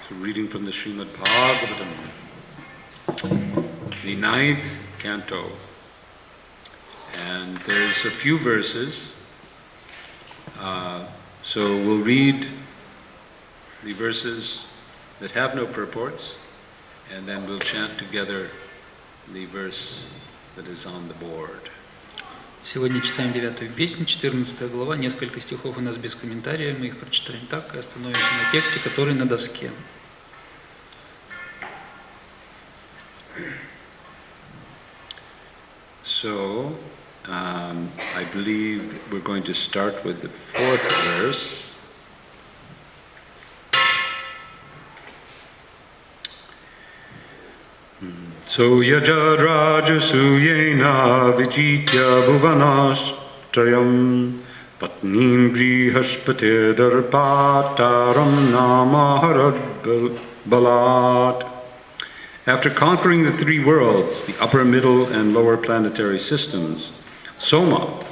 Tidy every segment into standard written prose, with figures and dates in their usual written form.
So reading from the Shrimad Bhagavatam, the 9th canto. And there's a few verses. So we'll read the verses that have no purports, and then we'll chant together the verse that is on the board. Сегодня читаем 9-ю песню, 14 глава, несколько стихов у нас без комментариев, мы их прочитаем так и остановимся на тексте, который на доске. So, I believe we're going to start with the 4th verse. So yajad rajasuyena vijitya bhuvanashtrayam patnim brihaspate darpataram namaharad balat. After conquering the 3 worlds, the upper, middle, and lower planetary systems, Soma,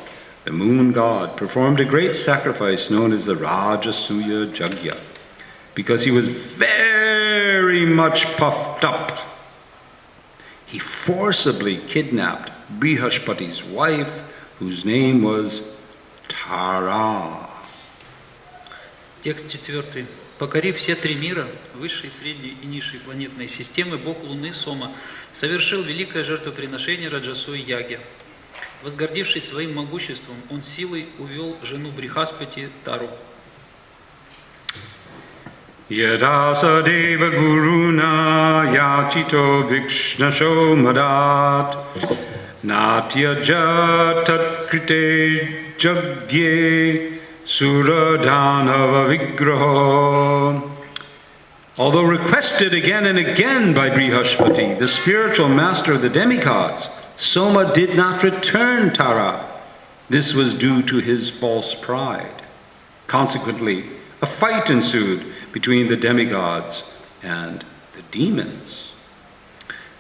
the moon god, performed a great sacrifice known as the Rajasuya Jagya, because he was very much puffed up. He forcibly kidnapped Brihaspati's wife, whose name was Tara. Текст 4. Покорив все 3 мира, высшей, средней и низшей планетной системы, бог Луны Сома совершил великое жертвоприношение Раджасуи Яги. Возгордившись своим могуществом, он силой увел жену Брихаспати Тару. Yadasa deva guruna yachito vikšnasho madat natyaja tatkrite jagye suradhanava vigraha. Although requested again and again by Brihaspati, the spiritual master of the demigods, Soma did not return Tara. This was due to his false pride. Consequently, a fight ensued between the demigods and the demons.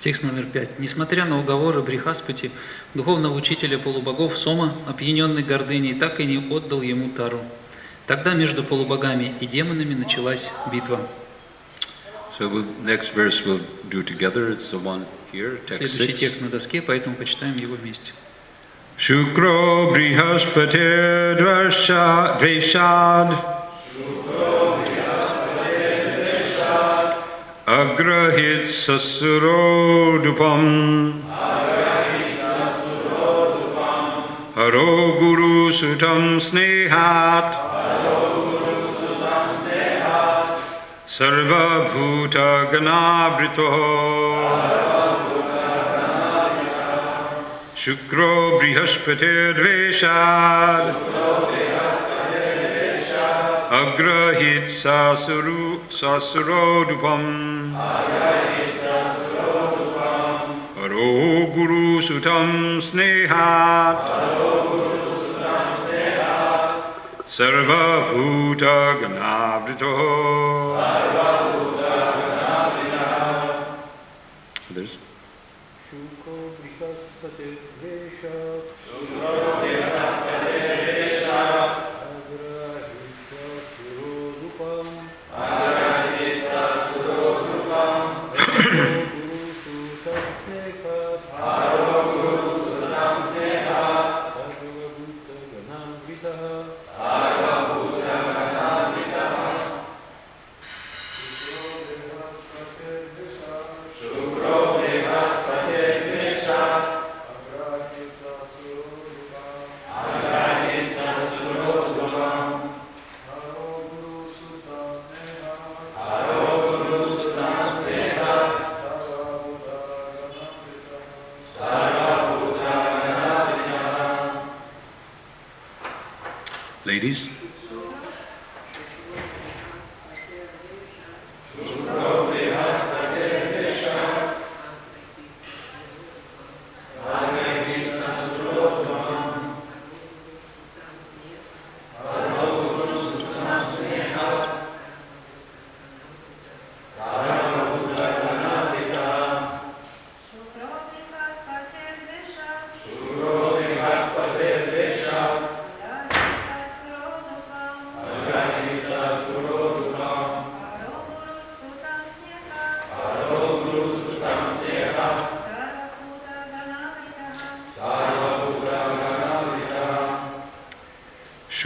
Текст номер 5. Несмотря на уговоры Брихаспати, духовного учителя полубогов, Сома, опьяненный гордыней, так и не отдал ему Тару. Тогда между полубогами и демонами началась битва. So next verse we'll do together. It's the one here, text 6. Следующий текст на доске, поэтому почитаем его вместе. Shukro Brihaspate Dveshad Agrahit Sasurodupam Haro Guru Sutam Snehat Sarva Bhuta Ganabrito Shukro Brihaspate Dveshad Agrahit Sasurodupam Haro Guru Sutam Snehat Sarva Bhuta Ganabrito. Others?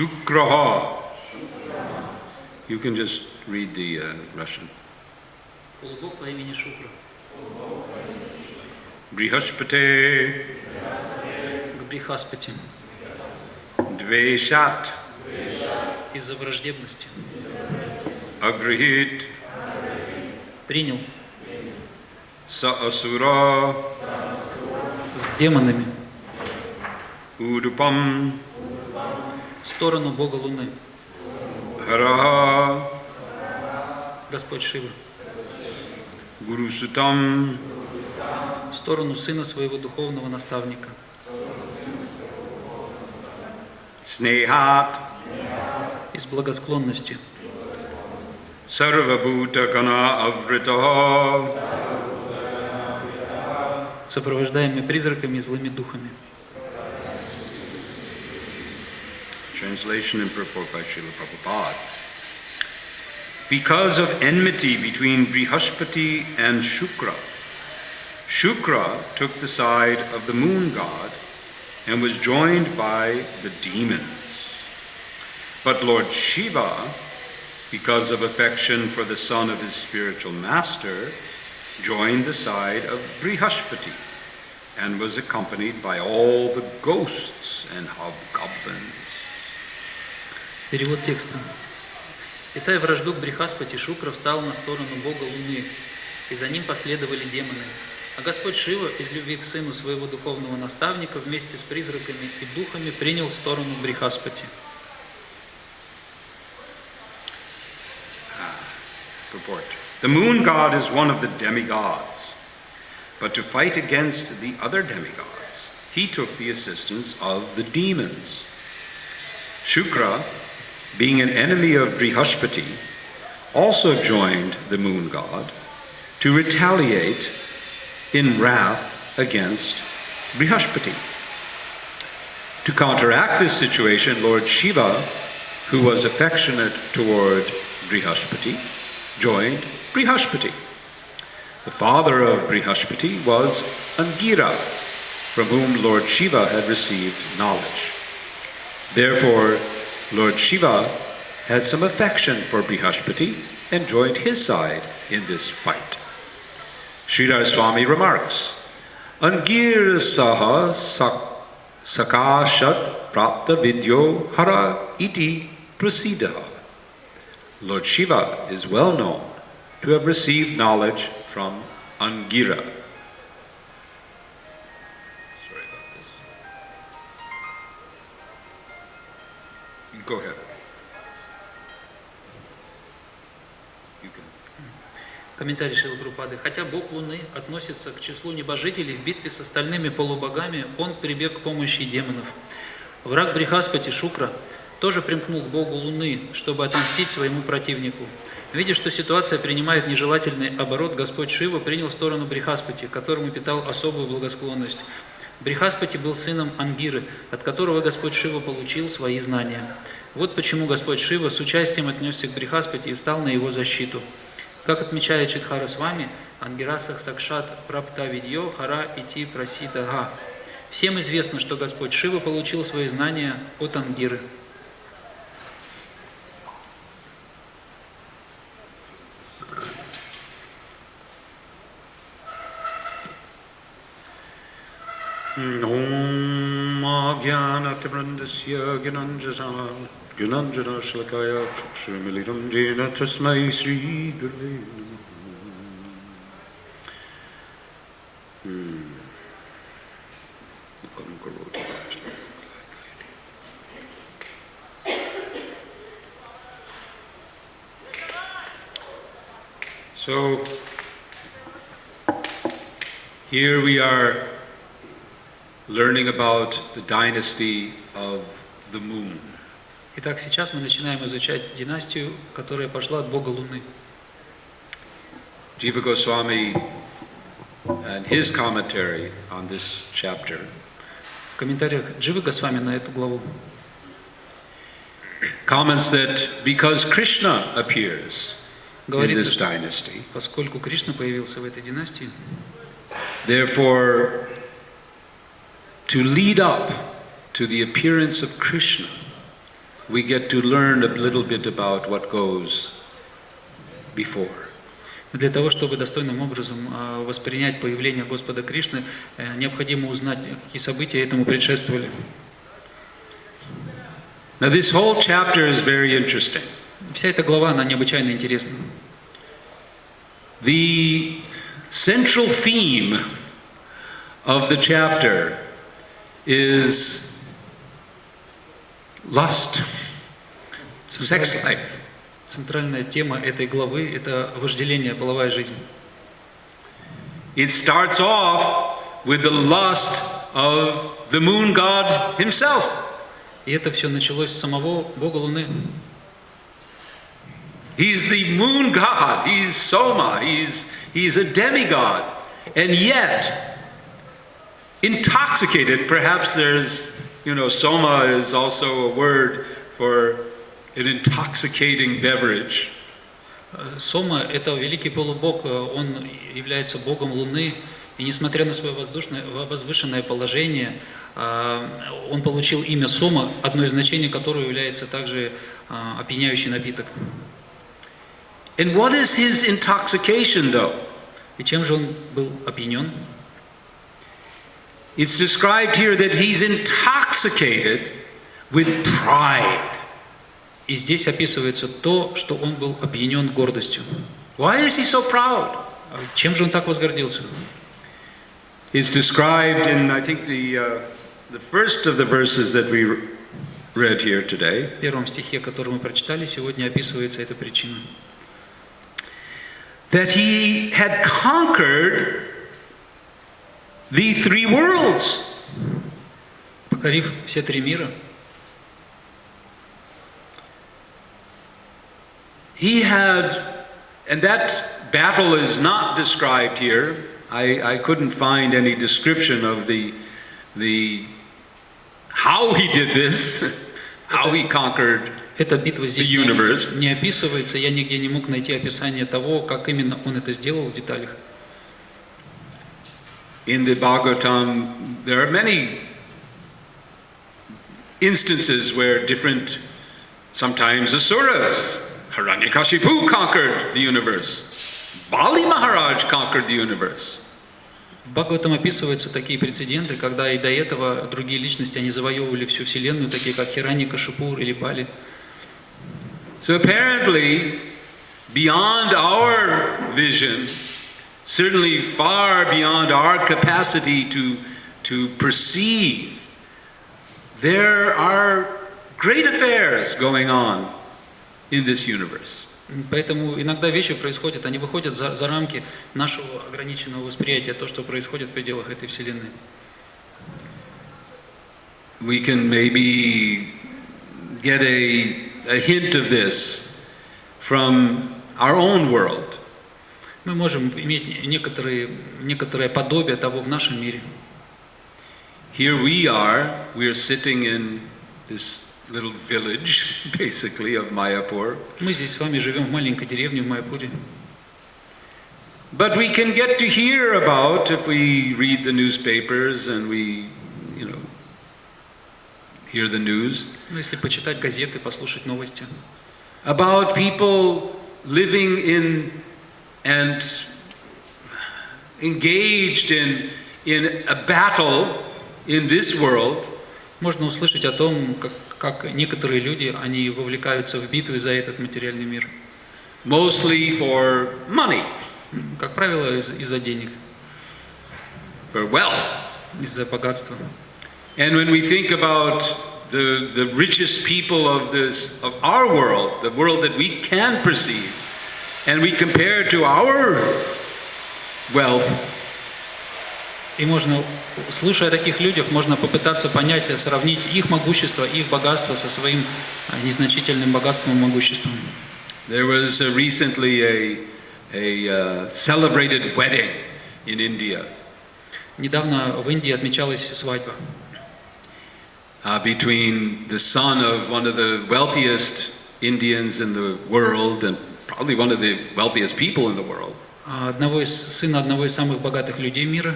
Shukraha. You can just read the Russian. Полубог по имени Шукра. Brihaspate К Брихаспати. Dveshat Из-за враждебности. Agrihit Принял Saasura с демонами Udupam в сторону Бога Луны. Haraha Господь Шива. Gurusutam В сторону сына своего духовного наставника. Snehat И с благосклонностью. Sarvabhuta Gana Avritaha Сопровождаемый призраками и злыми духами. Translation and purport by Srila Prabhupada. Because of enmity between Brihaspati and Shukra, Shukra took the side of the moon god and was joined by the demons. But Lord Shiva, because of affection for the son of his spiritual master, joined the side of Brihaspati and was accompanied by all the ghosts and hobgoblins. Перевод текста. Питая вражду к Брихаспати, Шукра встал на сторону Бога Луны, и за ним последовали демоны. А Господь Шива из любви к сыну своего духовного наставника вместе с призраками и духами принял сторону Брихаспати. Purport. The moon god is one of the demigods, but to fight against the other demigods, he took the assistance of the demons. Shukra, being an enemy of Brihaspati, also joined the moon god to retaliate in wrath against Brihaspati. To counteract this situation, Lord Shiva, who was affectionate toward Brihaspati, joined Brihaspati. The father of Brihaspati was Angira, from whom Lord Shiva had received knowledge. Therefore, Lord Shiva had some affection for Brihaspati and joined his side in this fight. Sridhar Swami remarks, Angir saha sakashat prapta vidyo hara iti prasidaha. Lord Shiva is well known to have received knowledge from Angira. Sorry about this. Go ahead. You can. Комментарий Шрилы Прабхупады. Хотя Бог Луны относится к числу небожителей, в битве с остальными полубогами он прибег к помощи демонов. Враг Брихаспати Шукра тоже примкнул к Богу Луны, чтобы отомстить своему противнику. Видя, что ситуация принимает нежелательный оборот, Господь Шива принял сторону Брихаспати, которому питал особую благосклонность. Брихаспати был сыном Ангиры, от которого Господь Шива получил свои знания. Вот почему Господь Шива с участием отнесся к Брихаспати и встал на его защиту. Как отмечает Читхара Свами, Ангирасах Сакшат Прапта Видьо Хара Ити Прасидага. Всем известно, что Господь Шива получил свои знания от Ангиры. Om Agyanativrandasya Gyananjana Shalakaya Chakshurmilitam Jena Tasmai Sri Gurve So, here we are learning about the dynasty of the moon. Итак, сейчас мы начинаем изучать династию, которая пошла от Бога Луны. Jiva Goswami and his commentary on this chapter В комментариях Дживы Госвами на эту главу comments that because Krishna appears in говорится, this что dynasty, поскольку Кришна появился в этой династии, therefore, to lead up to the appearance of Krishna, we get to learn a little bit about what goes before. Для того, чтобы достойным образом воспринять появление Господа Кришны, необходимо узнать, какие события этому предшествовали. Now this whole chapter is very interesting. Вся эта глава, она необычайно интересна. The central theme of the chapter is lust, sex life. Центральная тема этой главы – это вожделение, половая жизнь. It starts off with the lust of the moon god himself. И это все началось с самого Бога Луны. He's the moon god, he's Soma, he's a demigod. And yet, intoxicated, perhaps there's, Soma is also a word for an intoxicating beverage. Сома – это великий полубог, он является богом Луны, и несмотря на свое возвышенное положение, он получил имя Сома, одно из значений которого является также опьяняющий напиток. And what is his intoxication, though? И чем же он был опьянен? It's described here that he's intoxicated with pride. И здесь описывается то, что он был опьянен гордостью. Why is he so proud? Чем же он так возгордился? It's described in, I think, the first of the verses that we read here today. В первом стихе, который мы прочитали, сегодня описывается эта причина. That he had conquered the three worlds. Покорив все три мира, he had, and that battle is not described here. I couldn't find any description of the how he did this, how he conquered эта битва здесь the universe. не описывается, я нигде не мог найти описание того, как именно он это сделал в деталях. In the Bhagavatam, there are many instances where different, sometimes asuras, Hiranyakashipu conquered the universe, Bali Maharaj conquered the universe. В Бхагаватам описываются такие прецеденты, когда и до этого другие личности, они завоевывали всю Вселенную, такие как Хираньякашипу или Бали. So apparently, beyond our vision, certainly far beyond our capacity to perceive, there are great affairs going on in this universe. Поэтому иногда вещи происходят, они выходят за рамки нашего ограниченного восприятия, то, что происходит в пределах этой Вселенной. We can maybe get a hint of this from our own world. Мы можем иметь некоторое подобие того в нашем мире. Here we are sitting in this little village, basically, of Майапур. Мы здесь с вами живем в маленькой деревне в Майапуре. But we can get to hear about, if we read the newspapers and we, hear the news, Ну, если почитать газеты, послушать новости, about people living in and engaged in a battle in this world. можно услышать о том, как некоторые люди, они вовлекаются в битвы за этот материальный мир. Mostly for money, Как правило, из-за денег, for wealth. из-за богатства. And when we think about the richest people of our world, the world that we can perceive, and we compare to our wealth, И можно, слушая о таких людях, можно попытаться понять, сравнить их могущество, их богатство со своим незначительным богатством и могуществом. There was recently a celebrated wedding in India Недавно в Индии отмечалась свадьба between the son of one of the wealthiest Indians in the world and probably one of the wealthiest people in the world. Сына одного из самых богатых людей мира.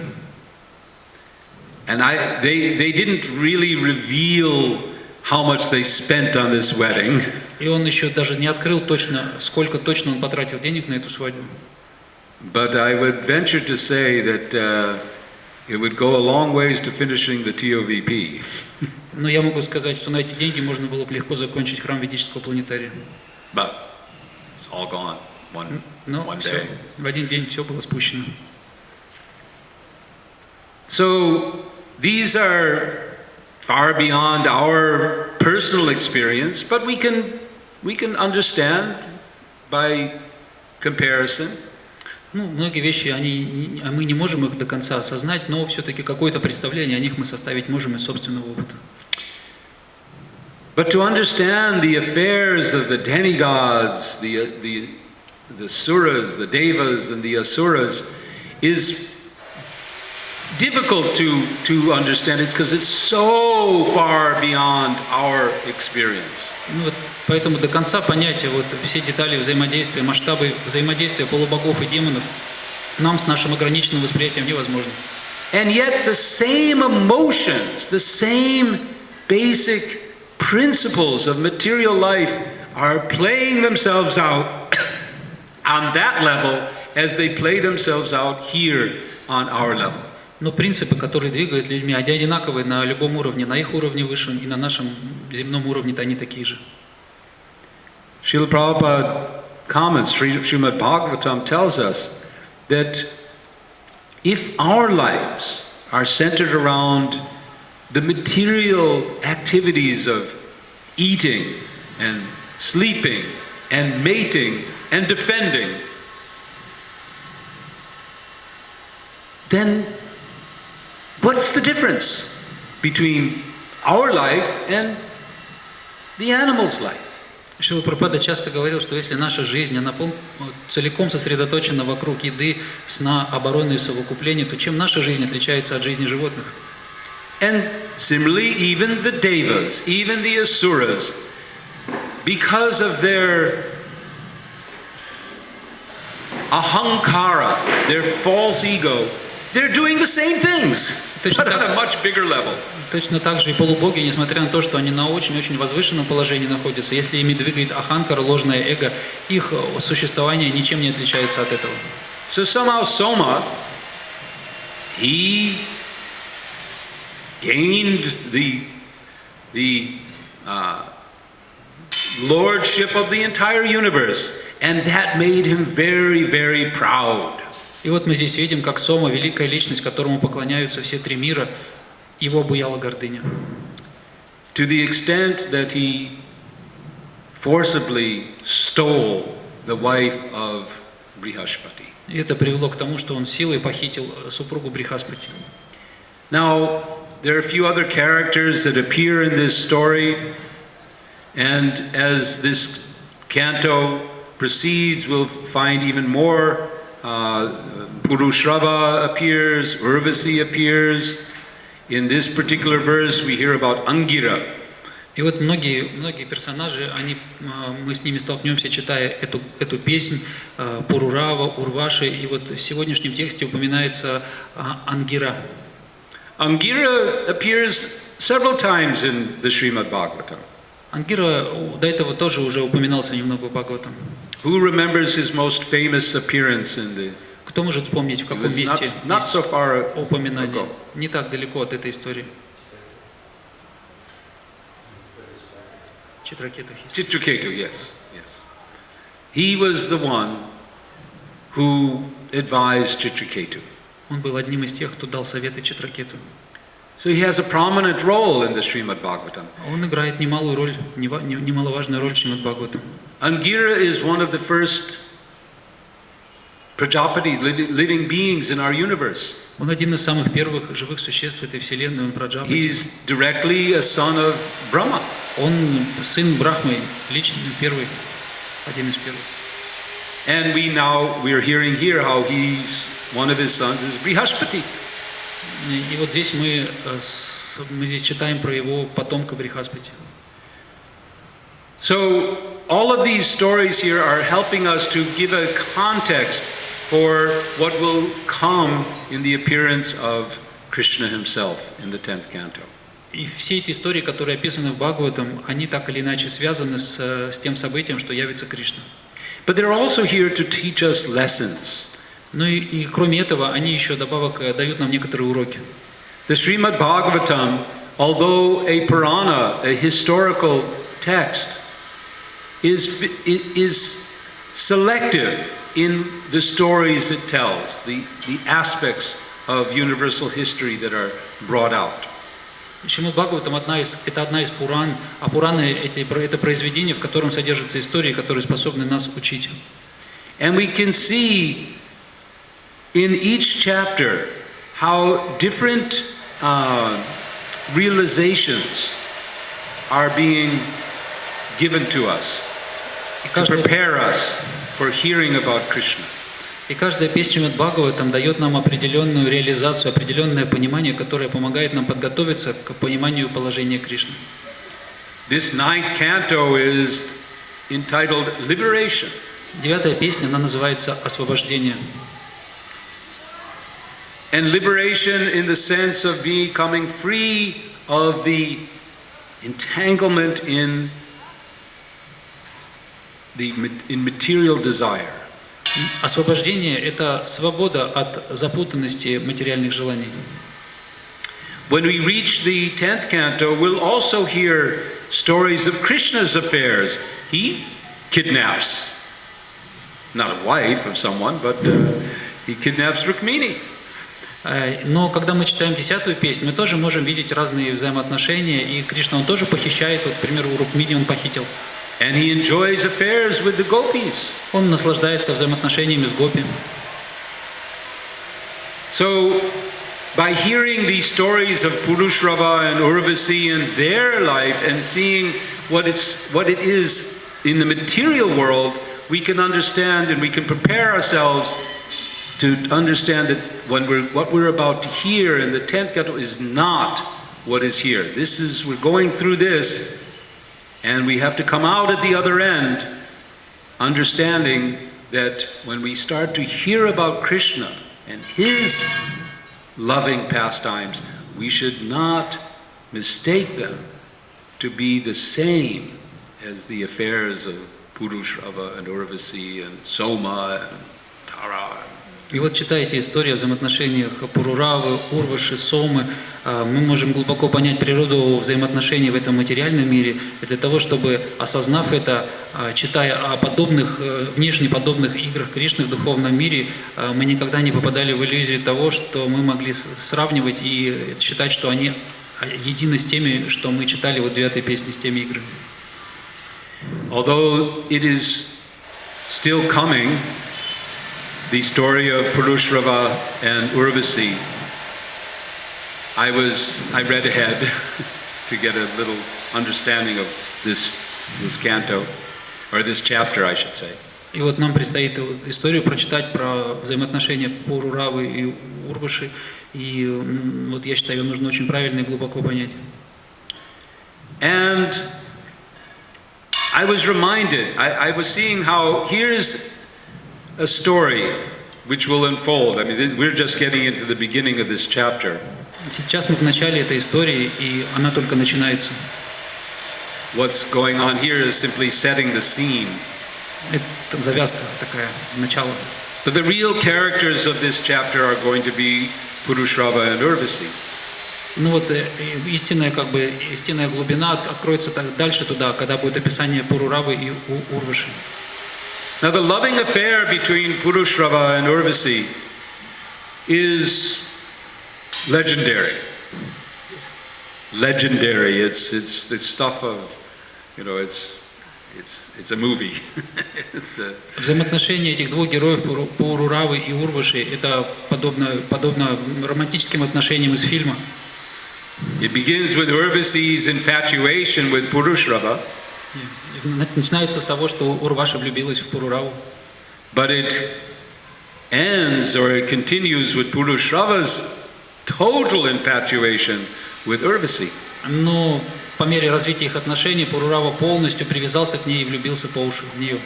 And they didn't really reveal how much they spent on this wedding. И он еще даже не открыл точно, сколько точно он потратил денег на эту свадьбу. But I would venture to say that it would go a long ways to finishing the TOVP. Но я могу сказать, что на эти деньги можно было бы легко закончить храм ведического планетария. But it's all gone Но one все, day. в один день все было спущено. So these are far beyond our personal experience, but we can understand by comparison. Ну, многие вещи, мы не можем их до конца осознать, но все-таки какое-то представление о них мы составить можем из собственного опыта. But to understand the affairs of the demigods, the suras, the devas, and the asuras is difficult to understand. It's because it's so far beyond our experience. Ну вот, поэтому до конца понять вот все детали взаимодействия, масштабы взаимодействия полубогов и демонов нам с нашим ограниченным восприятием невозможно. And yet the same emotions, the same basic principles of material life are playing themselves out on that level as they play themselves out here on our level. Но принципы, которые двигают людьми, они одинаковые на любом уровне, на их уровне высшем и на нашем земном уровне-то они такие же. Srila Prabhupada comments, Srimad Bhagavatam tells us that if our lives are centered around the material activities of eating and sleeping and mating and defending, then what's the difference between our life and the animal's life? Шрила Прабхупада часто говорил, что если наша жизнь, она целиком сосредоточена вокруг еды, сна, обороны и совокупления, то чем наша жизнь отличается от жизни животных? And similarly, even the devas, even the asuras, because of their ahankara, their false ego, they're doing the same things, but at a much bigger level. Точно так же и полубоги, несмотря на то, что они на очень-очень возвышенном положении находятся, если ими двигает аханкара, ложное эго, их существование ничем не отличается от этого. So somehow Soma, he gained the lordship of the entire universe, and that made him very, very proud. И вот мы здесь видим, как Сома, великая личность, которому поклоняются все три мира, его обуяла гордыня. To the extent that he forcibly stole the wife of Brihaspati. И это привело к тому, что он силой похитил супругу Брихаспати. Now, there are a few other characters that appear in this story, and as this canto proceeds, we'll find even more. Purushrava appears, Urvasi appears. In this particular verse, we hear about Angira. И вот многие персонажи, мы с ними столкнемся, читая эту песнь, Пурурава, Урваши, и вот в сегодняшнем тексте упоминается Ангира. Angira appears several times in the Srimad Bhagavatam. Ангира до этого тоже уже упоминался немного в Бхагаватам. Who remembers his most famous appearance in the... Кто может вспомнить, в каком месте not so far упоминание? ago. Не так далеко от этой истории. Chitraketu, yes. He was the one who advised Chitraketu. Он был одним из тех, кто дал советы Читракету. So he has a prominent role in the Srimad Bhagavatam. Он играет немалую роль, немаловажную роль в Шримад Бхагаватам. Angira is one of the first Prajapati, living beings in our universe. Он один из самых первых живых существ этой вселенной, он Праджапати. He's directly a son of Brahma. Он сын Брахмы, лично первый, один из первых. And we're hearing here how one of his sons is Brihaspati. И вот здесь мы здесь читаем про его потомка Брихаспати. So all of these stories here are helping us to give a context for what will come in the appearance of Krishna himself in the 10th canto. И все эти истории, которые описаны в Бхагаватам, они так или иначе связаны с тем событием, что явится Кришна. But they're also here to teach us lessons. Ну и кроме этого, они еще добавок дают нам некоторые уроки. The Srimad Bhagavatam, although a Purana, a historical text, is selective in the stories it tells, the aspects of universal history that are brought out. Шримад Бхагаватам это одна из Пуран, а Пураны это произведение, в котором содержатся истории, которые способны нас учить. And we can see in each chapter how different realizations are being given to us to prepare us for hearing about Krishna. И каждая песня Шримад Бхагаватам дает нам определенную реализацию, определенное понимание, которое помогает нам подготовиться к пониманию положения Кришны. This ninth canto is entitled Liberation. 9-я песня, она называется «Освобождение». And liberation in the sense of becoming free of the entanglement in material desire. Освобождение – это свобода от запутанности материальных желаний. When we reach the 10th canto, we'll also hear stories of Krishna's affairs. He kidnaps, not a wife of someone, but he kidnaps Rukmini. Но когда мы читаем 10-ю песню, мы тоже можем видеть разные взаимоотношения, и Кришна, он тоже похищает, вот, к примеру, Рукмини он похитил. And he enjoys affairs with the gopis. Он наслаждается взаимоотношениями с гопи. So, by hearing these stories of Purushrava and Urvasi and their life and seeing what it is in the material world, we can understand and we can prepare ourselves to understand that what we're about to hear in the 10th canto is not what is here. We're going through this, and we have to come out at the other end understanding that when we start to hear about Krishna and his loving pastimes, we should not mistake them to be the same as the affairs of Purushrava and Urvasi and Soma and Tara. И вот читая эти истории о взаимоотношениях Пуруравы, Урваши, Сомы, мы можем глубоко понять природу взаимоотношений в этом материальном мире. И для того, чтобы, осознав это, читая о подобных, внешне подобных играх Кришны в духовном мире, мы никогда не попадали в иллюзию того, что мы могли сравнивать и считать, что они едины с теми, что мы читали вот в 9-й песне, с теми играми. Although it is still coming, the story of Purushrava and Urvasi, I read ahead to get a little understanding of this canto, or this chapter, I should say. И вот нам предстоит историю прочитать про взаимоотношения Пуруравы и Урваши, и вот я считаю, ее нужно очень правильно и глубоко понять. And I was reminded, I was seeing how here's a story which will unfold. I mean, we're just getting into the beginning of this chapter. Сейчас мы в начале этой истории, и она только начинается. What's going on here is simply setting the scene. Это завязка такая, начало. But the real characters of this chapter are going to be Purushrava and Urvasi. Ну вот истинная глубина откроется дальше туда, когда будет описание Пуруравы и Урваши. Now the loving affair between Purushrava and Urvasi is legendary. Legendary. It's the stuff of, it's a movie. Взаимоотношения этих двух героев Пуруравы и Урваши это подобно романтическим отношениям из фильма. It begins with Urvasi's infatuation with Purushrava. Начинается с того, что Урваша влюбилась в Пурураву. But it ends or it continues with Purushrava's total infatuation with Urvasi. Но по мере развития их отношений Пурурава полностью привязался к ней и влюбился по уши в нее.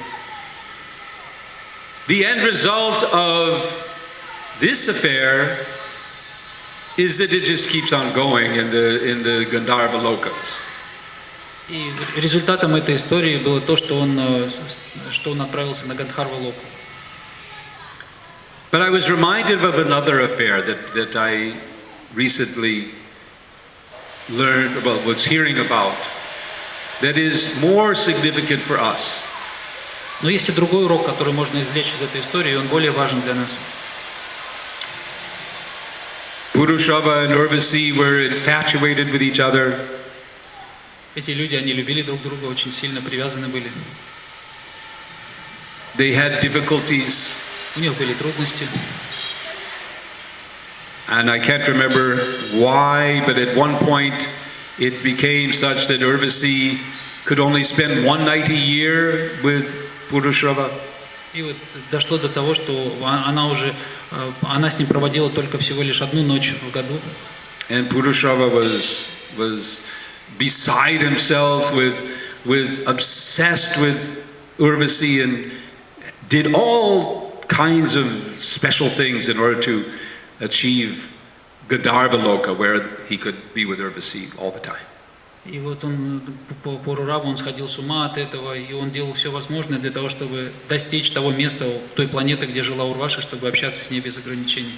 The end result of this affair is that it just keeps on going in the Gandharva lokas. И результатом этой истории было то, что он отправился на Гандхарва-локу. But I was reminded of another affair that I recently learned, well, was hearing about, that is more significant for us. Но есть и другой урок, который можно извлечь из этой истории, и он более важен для нас. Purushrava and Urvasi were infatuated with each other. Эти люди, они любили друг друга, очень сильно привязаны были. They had difficulties. У них были трудности. And I can't remember why, but at one point it became such that Urvasi could only spend one night a year with Purushrava. И вот дошло до того, что она с ним проводила только всего лишь одну ночь в году. And Purushrava was beside himself obsessed with Urvasi and did all kinds of special things in order to achieve Gandharva Loka, where he could be with Urvasi all the time. И вот он по Пурураву, он сходил с ума от этого, и он делал все возможное для того, чтобы достичь того места, той планеты, где жила Урваши, чтобы общаться с ней без ограничений.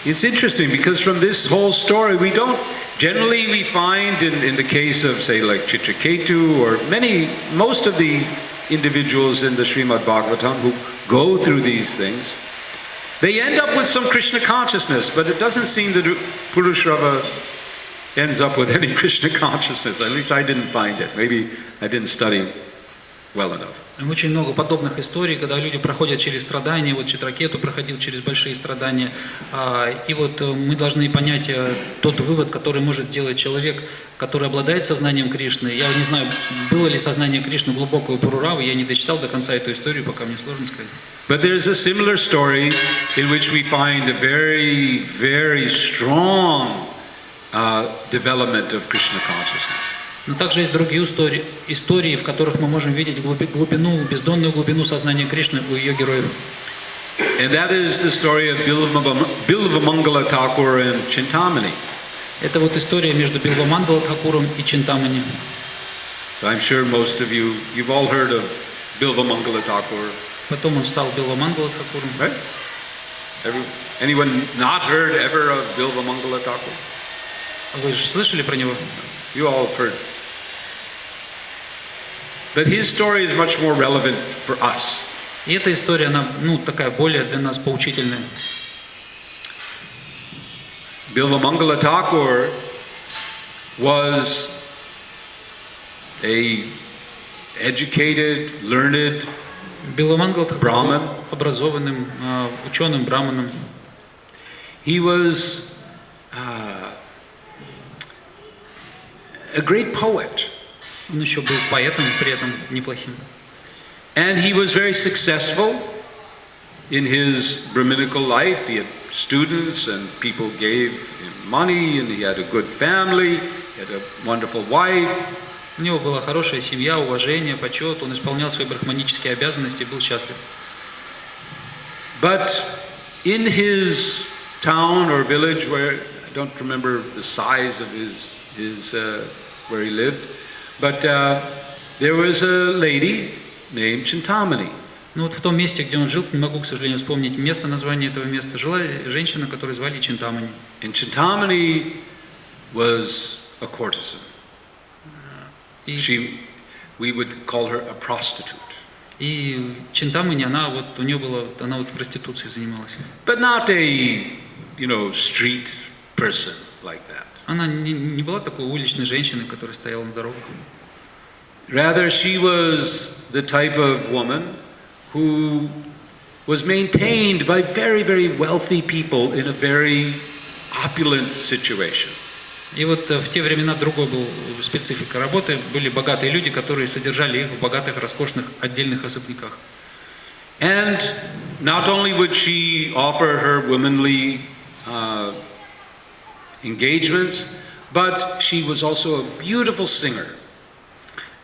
It's interesting because from this whole story generally we find in the case of say like Chitraketu or most of the individuals in the Shrimad Bhagavatam who go through these things, they end up with some Krishna consciousness, but it doesn't seem that Purushrava ends up with any Krishna consciousness. At least I didn't find it. Maybe I didn't study well enough. Очень много подобных историй, когда люди проходят через страдания. Вот Читракету проходил через большие страдания. И вот мы должны понять тот вывод, который может сделать человек, который обладает сознанием Кришны. Я не знаю, было ли сознание Кришны глубокого Пуруравы, я не дочитал до конца эту историю, пока мне сложно сказать. But there's a similar story in which we find a very, very strong development of Krishna consciousness. Но также есть другие истории, в которых мы можем видеть глубину, бездонную глубину сознания Кришны у ее героев. And that is the story of Bilvamangala Thakur and Chintamani. Это вот история между Билвамангала Тхакуром и Чинтамани. I'm sure most of you've all heard of Bilvamangala Thakur. Потом он стал Билвамангала Тхакуром. Right? Anyone not heard ever of Bilvamangala Thakur? Вы же слышали про него? You all have heard. But his story is much more relevant for us. И эта история, она, такая более для нас поучительная. Bilvamangala Thakur was a educated, learned Билвамангала Тхакур Brahman. был образованным ученым браманом. He was a great poet. Он еще был поэтом, при этом неплохим. And he was very successful in his Brahminical life. He had students and people gave him money and he had a good family, he had a wonderful wife. У него была хорошая семья, уважение, почет, он исполнял свои брахманические обязанности и был счастлив. But in his town or village, where I don't remember the size of his where he lived, but there was a lady named Chintamani. Ну вот в том месте, где он жил, не могу, к сожалению, вспомнить место, название этого места, жила женщина, которую звали Чинтамани. And Chintamani was a courtesan. We would call her a prostitute. И Чинтамани, она проституцией занималась. But not a, street person like that. Она не была такой уличной женщиной, которая стояла на дорогах. Rather, she was the type of woman who was maintained by very, very wealthy people in a very opulent situation. И вот в те времена другой был специфика работы. Были богатые люди, которые содержали их в богатых, роскошных отдельных особняках. And not only would she offer her womanly engagements, but she was also a beautiful singer.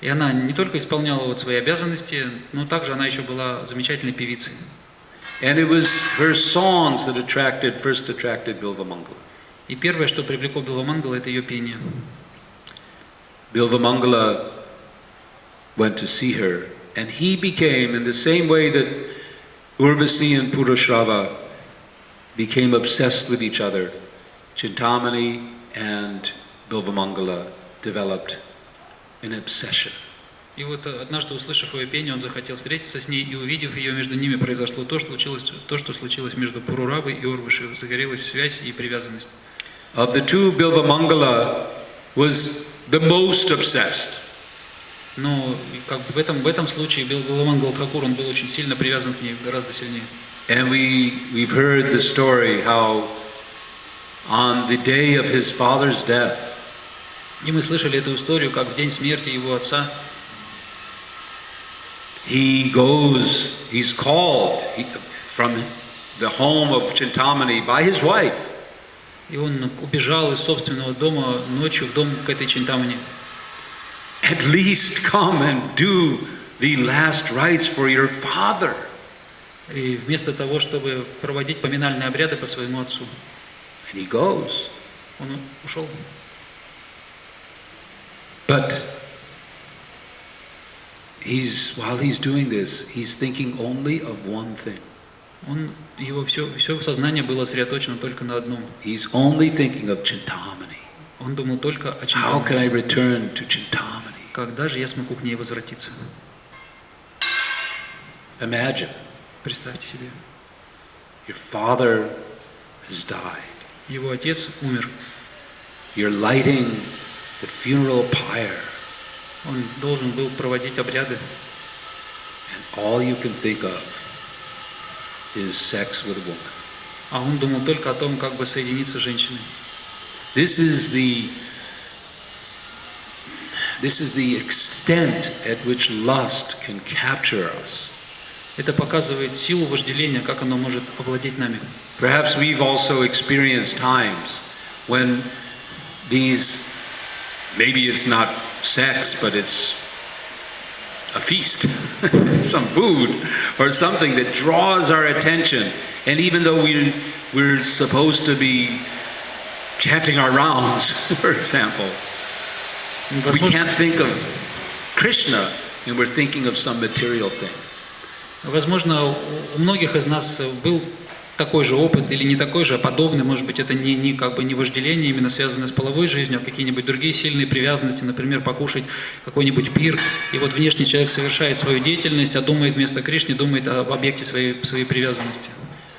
И она не только исполняла свои обязанности, но также она еще была замечательной певицей. And it was her songs that first attracted Bilvamangala. И первое, что привлекло Билвамангала, это ее пение. Bilvamangala went to see her, and he became, in the same way that Urvasi and Purushrava became obsessed with each other, Chintamani and Bilvamangala developed an obsession. И вот однажды, услышав ее пение, он захотел встретиться с ней, и увидев ее, между ними произошло то, что случилось между Пуруравой и Урвашей. Загорелась связь и привязанность. Of the two, Bilvamangala was the most obsessed. Но как бы в этом случае Билвамангал Тхакур, он был очень сильно привязан к ней, гораздо сильнее. And we've heard the story how on the day of his father's death, И мы слышали эту историю, как в день смерти его отца he's called from the home of Chintamani by his wife. и он убежал из собственного дома ночью в дом к этой Чинтамани. At least come and do the last rites for your father. И вместо того, чтобы проводить поминальные обряды по своему отцу, And he goes. он ушел. But while he's doing this, he's thinking only of one thing. Его все сознание было сосредоточено только на одном. He's only thinking of Chintamani. Он думал только о How can Чинтамани. I return to Chintamani? Когда же я смогу к ней возвратиться? Imagine, Представьте себе. your father has died. Его отец умер. You're lighting the funeral pyre, Он должен был проводить обряды. and all you can think of is sex with a woman. А он думал только о том, как бы соединиться с женщиной. This is the extent at which lust can capture us. Это показывает силу вожделения, как оно может овладеть нами. Perhaps we've also experienced times when maybe it's not sex, but it's a feast, some food or something that draws our attention. And even though we're supposed to be chanting our rounds, for example, we can't think of Krishna and we're thinking of some material thing. Возможно, у многих из нас был такой же опыт или не такой же, а подобный. Может быть, это не вожделение, именно связанное с половой жизнью, а какие-нибудь другие сильные привязанности, например, покушать какой-нибудь пир. И вот внешний человек совершает свою деятельность, а думает вместо Кришны, думает об объекте своей привязанности.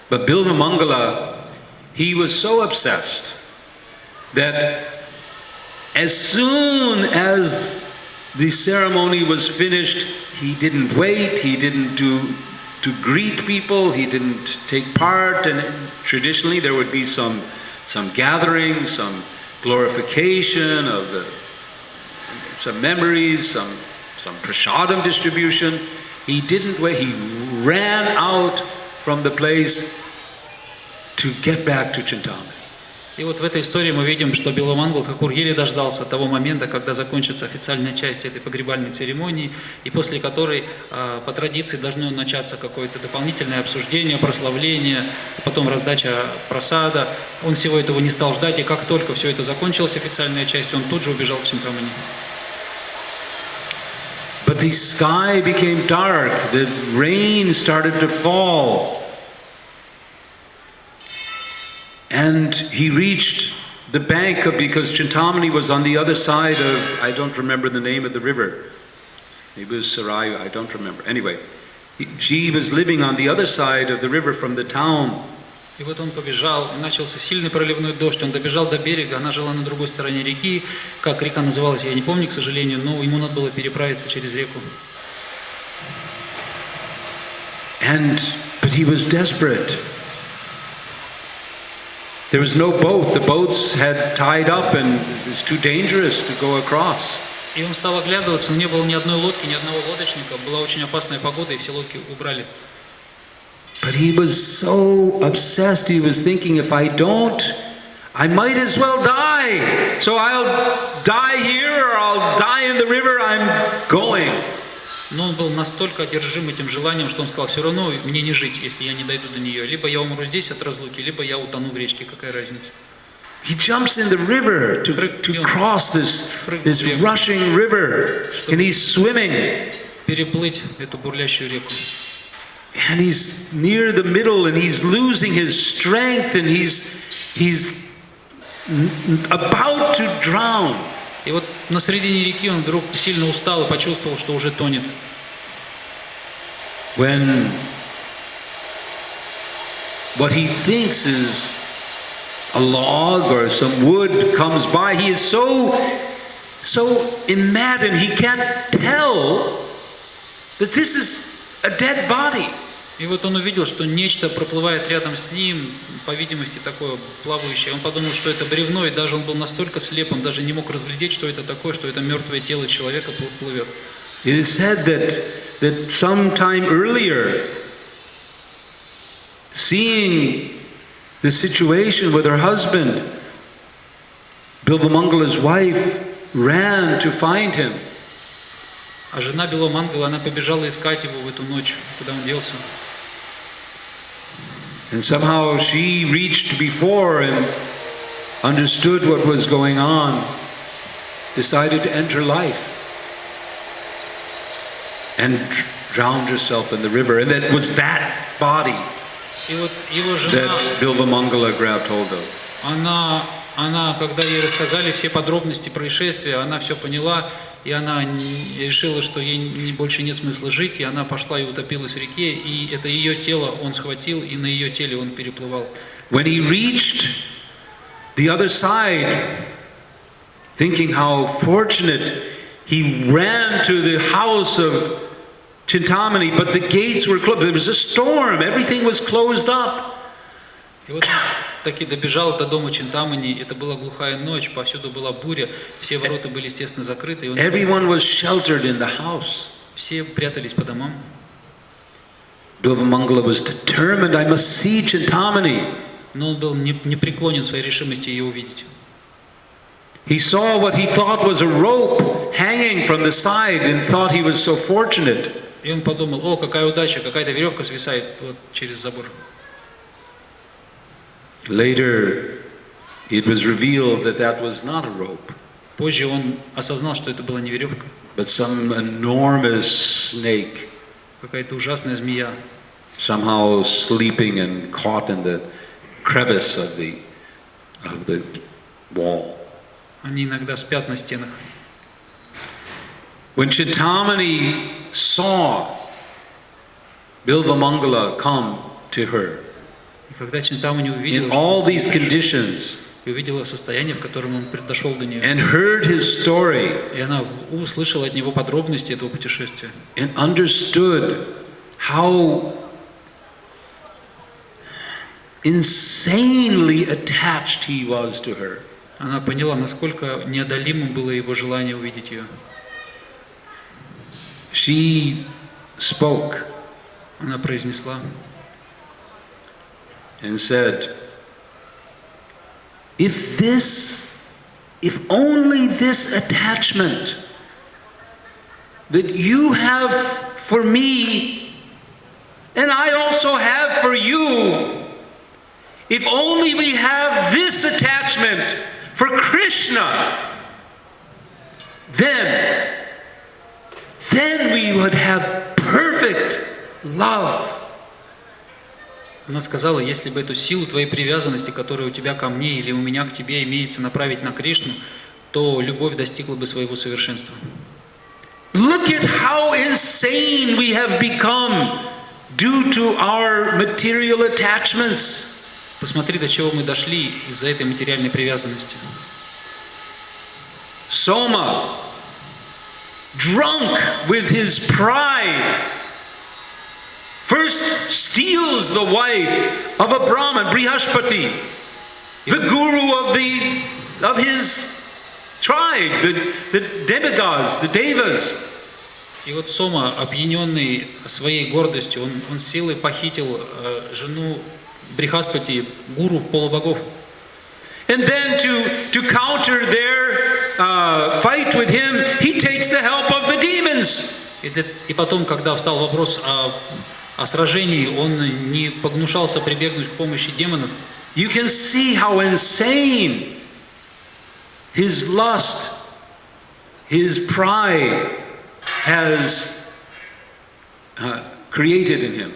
But Bilvamangala, he was so obsessed that as soon as the ceremony was finished, he didn't wait, he didn't to greet people, he didn't take part, and traditionally there would be some gathering, some glorification of some memories, some prasadam distribution. He didn't wait, he ran out from the place to get back to Chintamani. И вот в этой истории мы видим, что Билвамангал Тхакур еле дождался того момента, когда закончится официальная часть этой погребальной церемонии, и после которой по традиции должно начаться какое-то дополнительное обсуждение, прославление, потом раздача прасада. Он всего этого не стал ждать, и как только все это закончилось, официальная часть, он тут же убежал к Чинтамани. But the sky became dark, the rain started to fall. And he reached the bank because Chintamani was on the other side of, I don't remember the name of the river. Maybe it was Sarayu, I don't remember. Anyway, she was living on the other side of the river from the town. И вот он побежал, и начался сильный проливной дождь, он добежал до берега, она жила на другой стороне реки, как река называлась, я не помню, к сожалению, но ему надо было переправиться через реку. But he was desperate. There was no boat. The boats had tied up and it's too dangerous to go across. И он стал оглядываться, но не было ни одной лодки, ни одного лодочника. Была очень опасная погода, и все лодки убрали. But he was so obsessed. He was thinking, if I don't, I might as well die. So I'll die here or I'll die in the river. I'm going. Но он был настолько одержим этим желанием, что он сказал, все равно мне не жить, если я не дойду до нее. Либо я умру здесь от разлуки, либо я утону в речке, какая разница. He jumps in the river to cross this rushing river, and he's swimming. Переплыть эту бурлящую реку. And he's near the middle, and he's losing his strength, and he's about to drown. И вот на середине реки он вдруг сильно устал и почувствовал, что уже тонет. When what he thinks is a log or some wood comes by, he is so maddened he can't tell that this is a dead body. И вот он увидел, что нечто проплывает рядом с ним, по видимости, такое плавающее. Он подумал, что это бревно, и даже он был настолько слеп, он даже не мог разглядеть, что это такое, что это мертвое тело человека плывет. It is said that sometime earlier, seeing the situation with her husband, Bilvamangala's wife ran to find him. А жена Беломангала, она побежала искать его в эту ночь, куда он делся. And somehow she reached before and understood what was going on, decided to enter life, and drowned herself in the river. And it was that body И вот его жена, that Bilvamangala grabbed hold of. она, когда ей рассказали все подробности происшествия, она все поняла, и она решила, что ей больше нет смысла жить, и она пошла и утопилась в реке, и это ее тело он схватил, и на ее теле он переплывал. When he reached the other side, thinking how fortunate, he ran to the house of Chintamani, but the gates were closed. There was a storm, everything was closed up. И вот он таки добежал до дома Чинтамани, это была глухая ночь, повсюду была буря, все ворота были, естественно, закрыты. И он Everyone was sheltered in the house. все прятались по домам. Bilvamangala was determined, I must see Chintamani. Но он был непреклонен в своей решимости ее увидеть. He saw what he thought was a rope hanging from the side and thought he was so fortunate. И он подумал, о, какая удача, какая-то веревка свисает вот через забор. Later, it was revealed that that was not a rope, Позже он осознал, что это была не веревка, but some enormous snake, какая-то ужасная змея, somehow sleeping and caught in the crevice of the wall. Они иногда спят на стенах. When Chintamani saw Bilvamangala come to her, И когда Чинтамани in увидела, all these conditions, и увидела состояние, в котором он дошел до нее, and heard his story, и она услышала от него подробности этого путешествия, and understood how insanely attached he was to her, она поняла, насколько неодолимым было его желание увидеть ее. she spoke Она произнесла and said, if only this attachment that you have for me and I also have for you, if only we have this attachment for Krishna, then we would have perfect love. Она сказала, если бы эту силу твоей привязанности, которая у тебя ко мне или у меня к тебе имеется, направить на Кришну, то любовь достигла бы своего совершенства. Look at how insane we have become due to our material attachments. Посмотри, до чего мы дошли из-за этой материальной привязанности. Soma, drunk with his pride, first steals the wife of a Brahmin, Brihaspati, the guru of his tribe, the demigods, the devas. И вот Сома, опьяненный своей гордостью, он силой похитил жену Брихаспати, гуру полубогов. And then to counter their fight with him, he takes the help of the demons. И потом, когда встал вопрос о сражении, он не погнушался прибегнуть к помощи демонов. You can see how insane his lust, his pride has created in him.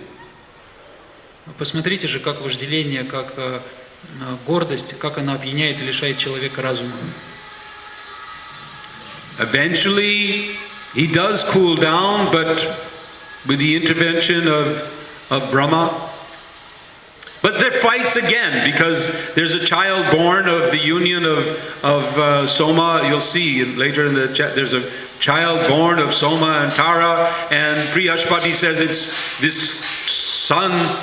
Посмотрите же, как вожделение, как гордость, как она опьяняет и лишает человека разума. Eventually, he does cool down, but with the intervention of Brahma. But there fights again, because there's a child born of the union of Soma. You'll see later in the chat, there's a child born of Soma and Tara, and Priyashpati says, this son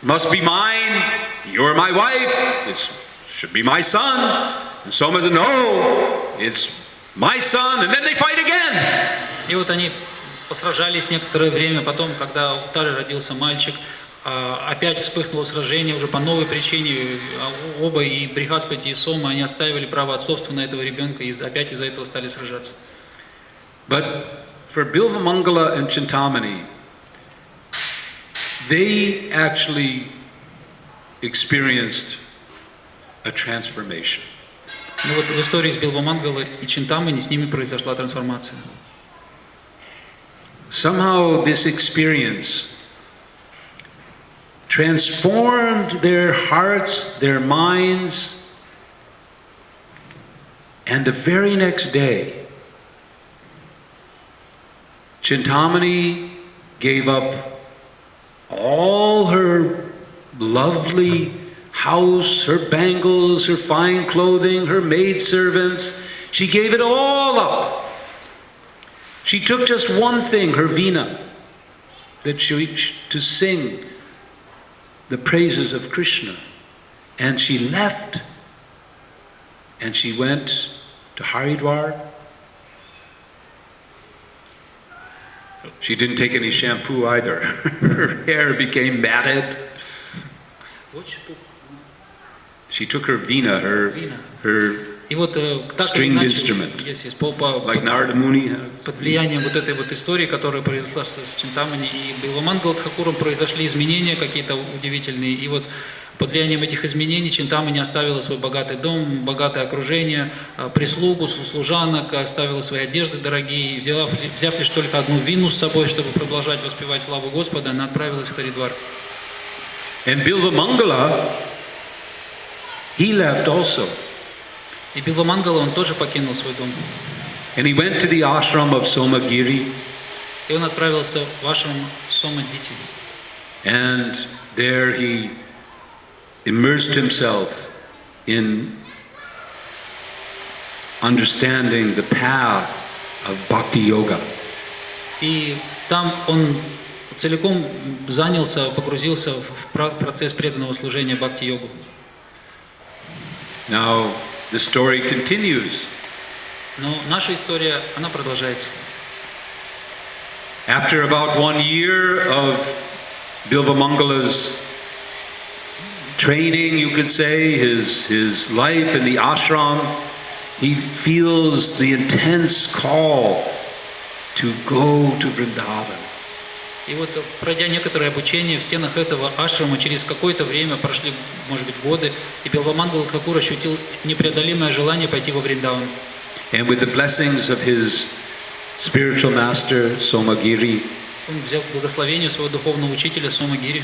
must be mine, you're my wife, it should be my son. And Soma says, no, it's my son, and then they fight again. И вот они посражались некоторое время, потом, когда у Тары родился мальчик, опять вспыхнуло сражение уже по новой причине. Оба, и Брихаспати, и Сома, они оставили право отцовства на этого ребенка, и опять из-за этого стали сражаться. But for Bilvamangala and Chintamani, they actually experienced a transformation. Но вот в истории с Билвамангала и Чинтамани с ними произошла трансформация. Somehow this experience transformed their hearts, their minds, and the very next day, Chintamani gave up all her lovely house, her bangles, her fine clothing, her maidservants. She gave it all up. She took just one thing, her veena, to sing the praises of Krishna. And she left, and she went to Haridwar. She didn't take any shampoo either. Her hair became matted. She took her veena, her И вот так или stringed иначе, instrument, если like Narada Muni has. под влиянием вот этой вот истории, которая произошла с Чинтамани и Билвамангала Тхакуром, произошли изменения какие-то удивительные. И вот под влиянием этих изменений Чинтамани оставила свой богатый дом, богатое окружение, прислугу, служанок, оставила свои одежды дорогие, и взяв лишь только одну вину с собой, чтобы продолжать воспевать славу Господа, она отправилась в Харидвар. And Bilvamangala, he left also. И Билвамангала, он тоже покинул свой дом. And he went to the ashram of Somagiri. И он отправился в ашрам Сомадити. And there he immersed himself in understanding the path of bhakti yoga. И там он целиком занялся, погрузился в процесс преданного служения бхакти-йогу. Now the story continues. Но наша история, она продолжается. After about 1 year of Bilvamangala's training, you could say, his life in the ashram, he feels the intense call to go to Vrindavan. И вот, пройдя некоторое обучение в стенах этого ашрама, через какое-то время, прошли, может быть, годы, и Билвамангала Тхакур ощутил непреодолимое желание пойти во Вриндаван. And with the blessings of his spiritual master, Somagiri, Он взял благословение своего духовного учителя Сомагири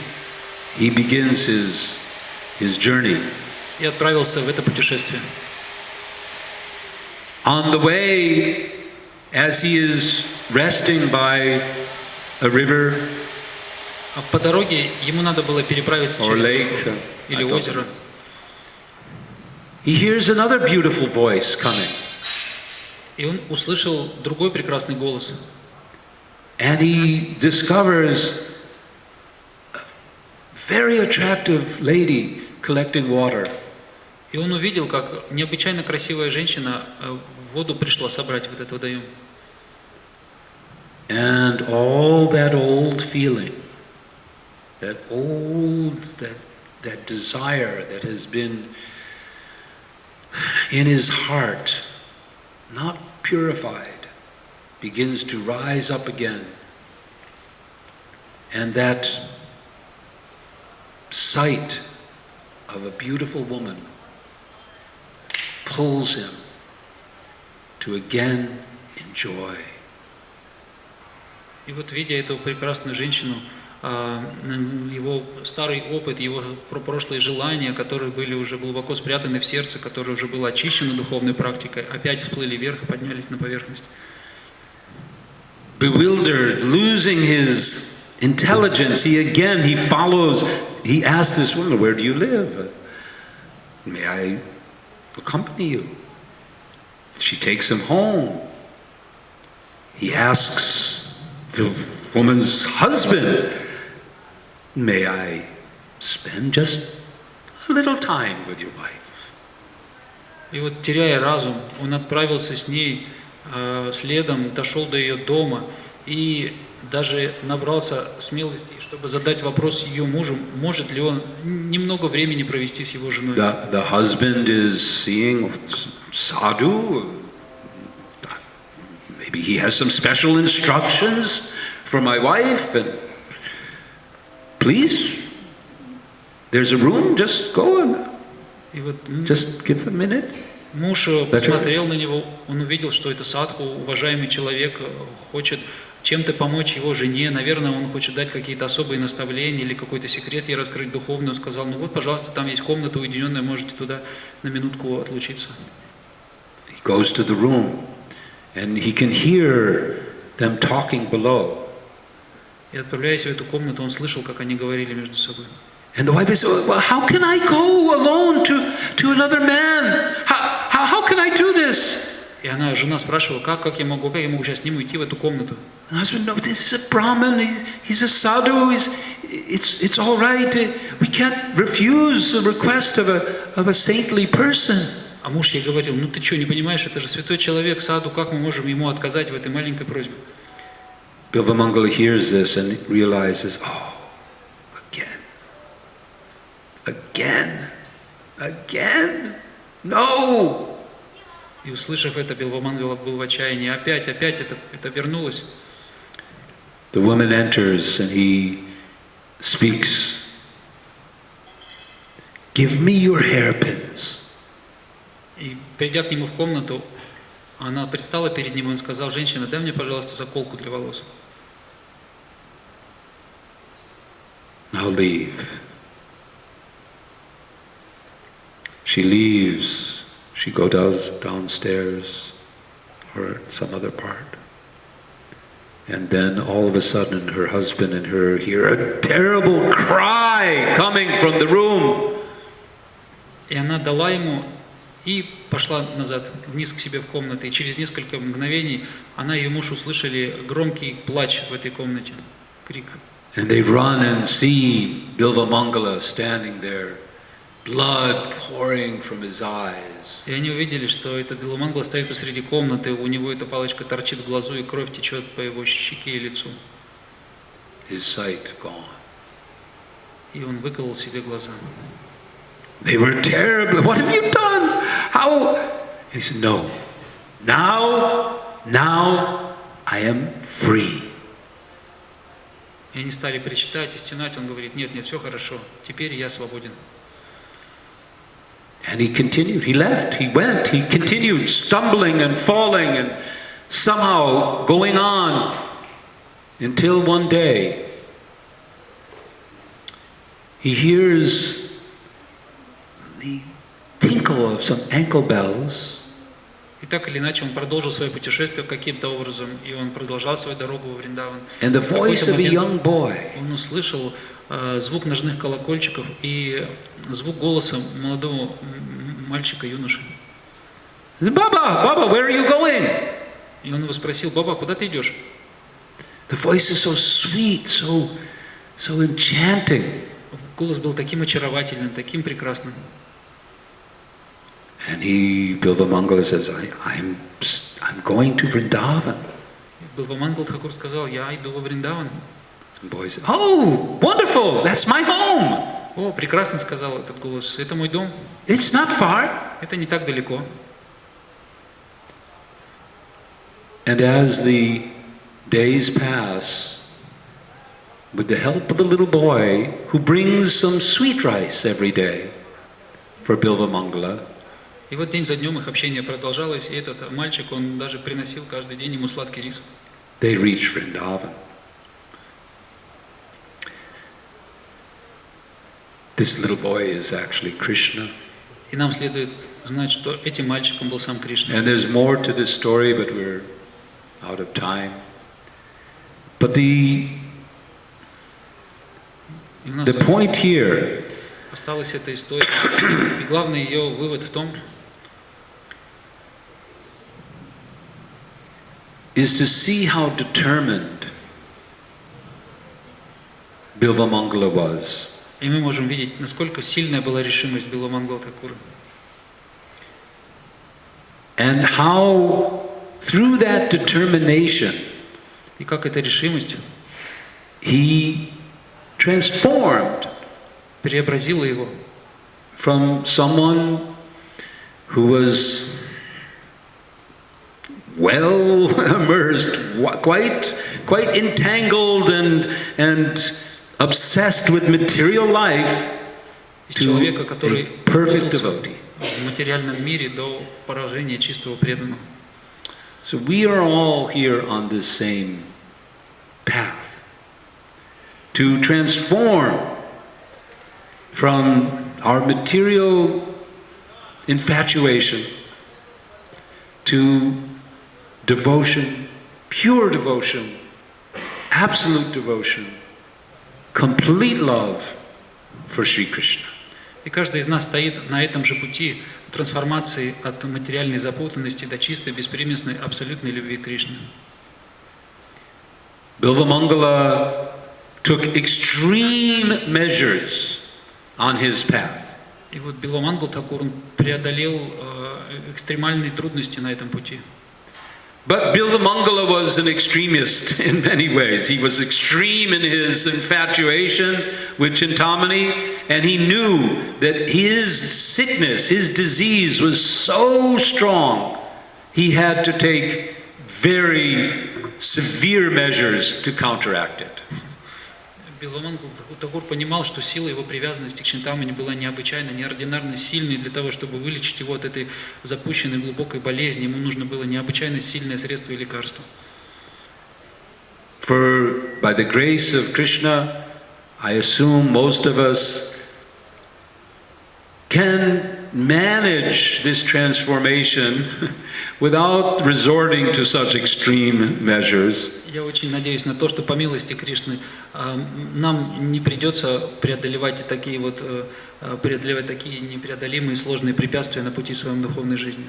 he begins his journey. и отправился в это путешествие. On the way, as he is resting by a river А по дороге ему надо было переправиться or через lake, реку или I don't озеро. know, he hears another beautiful voice coming. И он услышал другой прекрасный голос. And he discovers a very attractive lady collecting water. И он увидел, как необычайно красивая женщина воду пришла собрать в этот водоем. And all that old feeling, that desire that has been in his heart, not purified, begins to rise up again. And that sight of a beautiful woman pulls him to again enjoy. И вот, видя эту прекрасную женщину, его старый опыт, его прошлые желания, которые были уже глубоко спрятаны в сердце, которые уже было очищено духовной практикой, опять всплыли вверх и поднялись на поверхность. Bewildered, losing his intelligence, he follows, he asks this woman, where do you live? May I accompany you? She takes him home. He asks the woman's husband, may I spend just a little time with your wife? И вот, теряя разум, он отправился с ней следом, дошел до ее дома и даже набрался смелости, чтобы задать вопрос ее мужу, может ли он немного времени провести с его женой. The husband is seeing sadhu. Maybe he has some special instructions for my wife. And please, there's a room. Just go and just give a minute. Муж посмотрел на него, он увидел, что это садху, уважаемый человек, хочет чем-то помочь его жене, наверное, он хочет дать какие-то особые наставления или какой-то секрет ей раскрыть духовный. Он сказал, ну вот, пожалуйста, там есть комната уединенная, можете туда на минутку отлучиться. He goes to the room and he can hear them talking below. И отправляясь в эту комнату, он слышал, как они говорили между собой. And the wife is, well, how can I go alone to another man? How can I do this? И жена спрашивала, как я могу сейчас с ним уйти в эту комнату? And husband, no, this is a Brahmin, he's a sadhu, it's all right. We can't refuse the request of a saintly person. А муж ей говорил, ну ты что, не понимаешь, это же святой человек, саду, как мы можем ему отказать в этой маленькой просьбе? Bilvamangala hears this and realizes, oh, again, no! И услышав это, Билвамангала был в отчаянии. Опять это вернулось. The woman enters and he speaks. Give me your hairpins. И придя к нему в комнату, она предстала перед ним, и он сказал, женщина, дай мне, пожалуйста, заколку для волос. Now leave. She leaves. She goes downstairs or some other part. And then all of a sudden her husband and her hear a terrible cry coming from the room. И она дала ему и пошла назад, вниз к себе в комнату. И через несколько мгновений она и ее муж услышали громкий плач в этой комнате, крик. And they run and see Bilvamangala standing there. Blood pouring from his eyes. И они увидели, что этот Билвамангала стоит посреди комнаты, у него эта палочка торчит в глазу, и кровь течет по его щеке и лицу. His sight gone. И он выколол себе глаза. They were terrible. What have you done? How? He said, no. Now I am free. И они стали причитать и стенать. Он говорит, нет, все хорошо, теперь я свободен. And he continued, he left, he went, he continued stumbling and falling and somehow going on until one day he hears the tinkle of some ankle bells. И так или иначе он продолжил свое путешествие каким-то образом, и он продолжал свою дорогу во Вриндаван. And the voice of a young boy. Он услышал звук ножных колокольчиков и звук голоса молодого мальчика, юноши. Baba, where are you going? И он его спросил, Баба, куда ты идешь? The voice is so sweet, so enchanting. Голос был таким очаровательным, таким прекрасным. And Bilvamangala says, I'm going to Vrindavan. Билвамангала Тхакур сказал, я иду во Вриндаван. The boy said, oh, wonderful, that's my home. О, прекрасно, сказал этот голос, это мой дом. It's not far. Это не так далеко. And as the days pass, with the help of the little boy who brings some sweet rice every day for Bilva Mangala, И вот день за днем их общение продолжалось, и этот мальчик, он даже приносил каждый день ему сладкий рис. they reach Vrindavan. This little boy is actually Krishna. И нам следует знать, что этим мальчиком был сам Кришна. And there's more to this story, but we're out of time. But И у нас the point here осталась эта история. И главный ее вывод в том, is to see how determined Bilva Mangala was. и мы можем видеть, насколько сильная была решимость Била Мангала Такура. And how, through that determination, И как эта решимость he transformed преобразила его from someone who was well immersed, quite entangled and obsessed with material life, из to человека, a который perfect путался devotee. в материальном мире до поражения чистого преданного. So we are all here on this same path to transform from our material infatuation to devotion, pure devotion, absolute devotion, complete love for Sri Krishna. И каждый из нас стоит на этом же пути трансформации от материальной запутанности до чистой, беспримесной, абсолютной любви к Кришне. Bilva Mangala took extreme measures on his path. И вот Била Мангал Такур он преодолел экстремальные трудности на этом пути. But Bilva Mangala was an extremist in many ways. He was extreme in his infatuation with Chintamani, and he knew that his sickness, his disease was so strong, he had to take very severe measures to counteract it. Била Мангал Такур понимал, что сила его привязанности к Чинтамани была необычайно, неординарно сильной. Для того, чтобы вылечить его от этой запущенной глубокой болезни, ему нужно было необычайно сильное средство и лекарство. For by the grace of Krishna, I assume most of us can manage this transformation without resorting to such extreme measures. Я очень надеюсь на то, что по милости Кришны нам не придется преодолевать такие непреодолимые сложные препятствия на пути своей духовной жизни.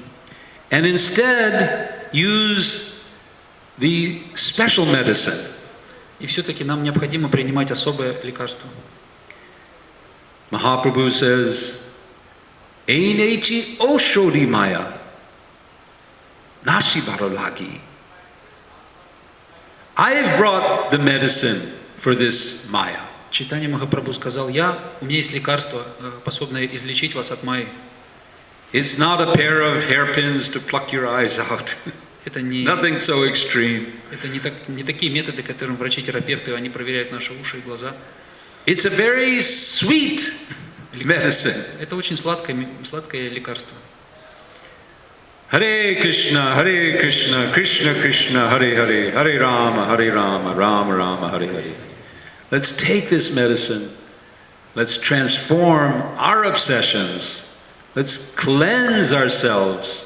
And instead use the special medicine. И все-таки нам необходимо принимать особое лекарство. Mahaprabhu says, Einechi Oshodi Maya Nashi Barolagi. I have brought the medicine for this Maya. Чайтанья Махапрабху сказал: у меня есть лекарство, способное излечить вас от майи. It's not a pair of hairpins to pluck your eyes out. Это не, Nothing so extreme. это не такие методы, которым врачи-терапевты, они проверяют наши уши и глаза. It's a very sweet medicine. Это очень сладкое лекарство. Hare Krishna, Krishna Krishna, Hare Hare, Hare Rama, Rama Rama, Hare Hare. Let's take this medicine. Let's transform our obsessions. Let's cleanse ourselves